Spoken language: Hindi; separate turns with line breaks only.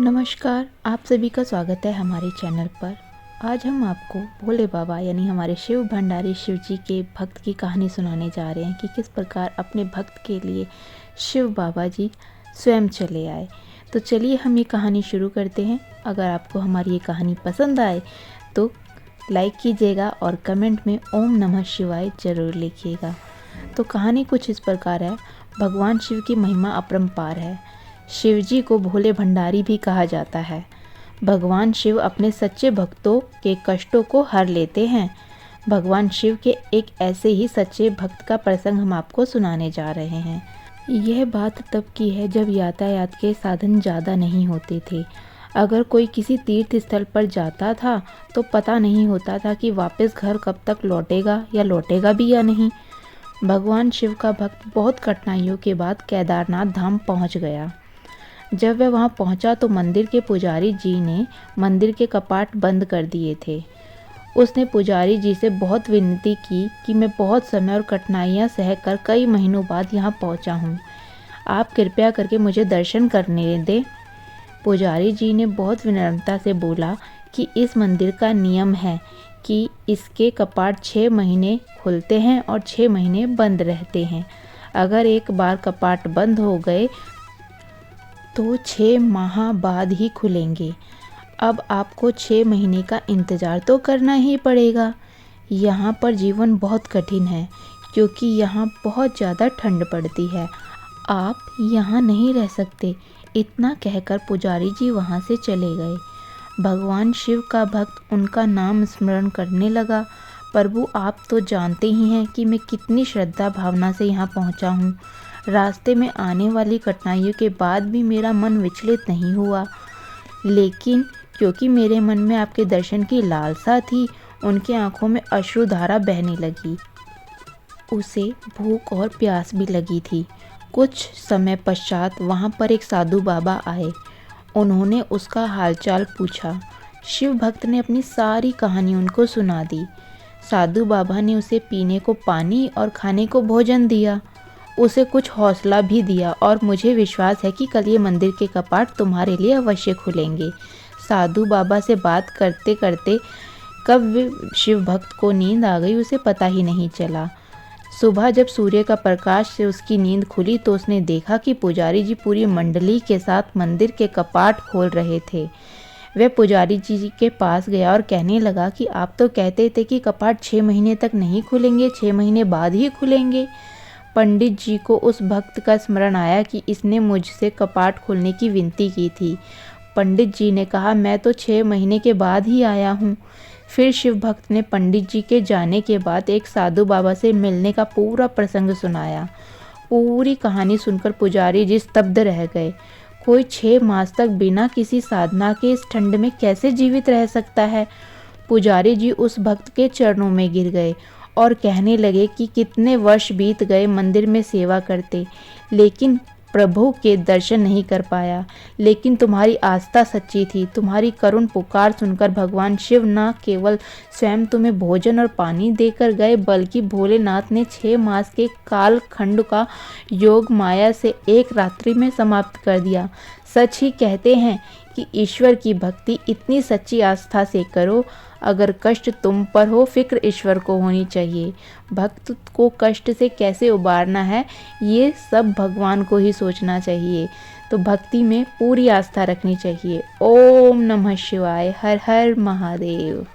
नमस्कार, आप सभी का स्वागत है हमारे चैनल पर। आज हम आपको भोले बाबा यानी हमारे शिव भंडारी शिव जी के भक्त की कहानी सुनाने जा रहे हैं कि किस प्रकार अपने भक्त के लिए शिव बाबा जी स्वयं चले आए। तो चलिए हम ये कहानी शुरू करते हैं। अगर आपको हमारी ये कहानी पसंद आए तो लाइक कीजिएगा और कमेंट में ओम नमः शिवाय ज़रूर लिखिएगा। तो कहानी कुछ इस प्रकार है। भगवान शिव की महिमा अपरंपार है। शिव जी को भोले भंडारी भी कहा जाता है। भगवान शिव अपने सच्चे भक्तों के कष्टों को हर लेते हैं। भगवान शिव के एक ऐसे ही सच्चे भक्त का प्रसंग हम आपको सुनाने जा रहे हैं। यह बात तब की है जब यातायात के साधन ज़्यादा नहीं होते थे। अगर कोई किसी तीर्थ स्थल पर जाता था तो पता नहीं होता था कि वापस घर कब तक लौटेगा या लौटेगा भी या नहीं। भगवान शिव का भक्त बहुत कठिनाइयों के बाद केदारनाथ धाम पहुंच गया। जब वह वहां पहुंचा तो मंदिर के पुजारी जी ने मंदिर के कपाट बंद कर दिए थे। उसने पुजारी जी से बहुत विनती की कि मैं बहुत समय और कठिनाइयां सहकर कई महीनों बाद यहां पहुंचा हूं। आप कृपया करके मुझे दर्शन करने दें। पुजारी जी ने बहुत विनम्रता से बोला कि इस मंदिर का नियम है कि इसके कपाट 6 महीने खुलते हैं और 6 महीने बंद रहते हैं। अगर एक बार कपाट बंद हो गए तो 6 माह बाद ही खुलेंगे। अब आपको 6 महीने का इंतज़ार तो करना ही पड़ेगा। यहाँ पर जीवन बहुत कठिन है क्योंकि यहाँ बहुत ज़्यादा ठंड पड़ती है। आप यहाँ नहीं रह सकते। इतना कहकर पुजारी जी वहाँ से चले गए। भगवान शिव का भक्त उनका नाम स्मरण करने लगा। प्रभु, आप तो जानते ही हैं कि मैं कितनी श्रद्धा भावना से यहाँ पहुँचा हूँ। रास्ते में आने वाली कठिनाइयों के बाद भी मेरा मन विचलित नहीं हुआ, लेकिन क्योंकि मेरे मन में आपके दर्शन की लालसा थी, उनकी आंखों में अश्रुधारा बहने लगी। उसे भूख और प्यास भी लगी थी। कुछ समय पश्चात वहाँ पर एक साधु बाबा आए। उन्होंने उसका हालचाल पूछा। शिव भक्त ने अपनी सारी कहानी उनको सुना दी। साधु बाबा ने उसे पीने को पानी और खाने को भोजन दिया। उसे कुछ हौसला भी दिया और मुझे विश्वास है कि कल ये मंदिर के कपाट तुम्हारे लिए अवश्य खुलेंगे। साधु बाबा से बात करते करते कब शिव भक्त को नींद आ गई उसे पता ही नहीं चला। सुबह जब सूर्य का प्रकाश से उसकी नींद खुली तो उसने देखा कि पुजारी जी पूरी मंडली के साथ मंदिर के कपाट खोल रहे थे। वह पुजारी जी के पास गया और कहने लगा कि आप तो कहते थे कि कपाट 6 महीने तक नहीं खुलेंगे, 6 महीने बाद ही खुलेंगे। पंडित जी को उस भक्त का स्मरण आया कि इसने मुझसे कपाट खोलने की विनती की थी। पंडित जी ने कहा, मैं तो 6 महीने के बाद ही आया हूँ। फिर शिव भक्त ने पंडित जी के जाने के बाद एक साधु बाबा से मिलने का पूरा प्रसंग सुनाया। पूरी कहानी सुनकर पुजारी जी स्तब्ध रह गए। कोई 6 मास तक बिना किसी साधना के इस ठंड में कैसे जीवित रह सकता है। पुजारी जी उस भक्त के चरणों में गिर गए और कहने लगे कि कितने वर्ष बीत गए मंदिर में सेवा करते, लेकिन प्रभु के दर्शन नहीं कर पाया। लेकिन तुम्हारी आस्था सच्ची थी। तुम्हारी करुण पुकार सुनकर भगवान शिव न केवल स्वयं तुम्हें भोजन और पानी देकर गए, बल्कि भोलेनाथ ने 6 मास के कालखंड का योग माया से एक रात्रि में समाप्त कर दिया। सच ही कहते हैं कि ईश्वर की भक्ति इतनी सच्ची आस्था से करो। अगर कष्ट तुम पर हो, फिक्र ईश्वर को होनी चाहिए। भक्त को कष्ट से कैसे उबारना है, ये सब भगवान को ही सोचना चाहिए। तो भक्ति में पूरी आस्था रखनी चाहिए। ओम नमः शिवाय। हर हर महादेव।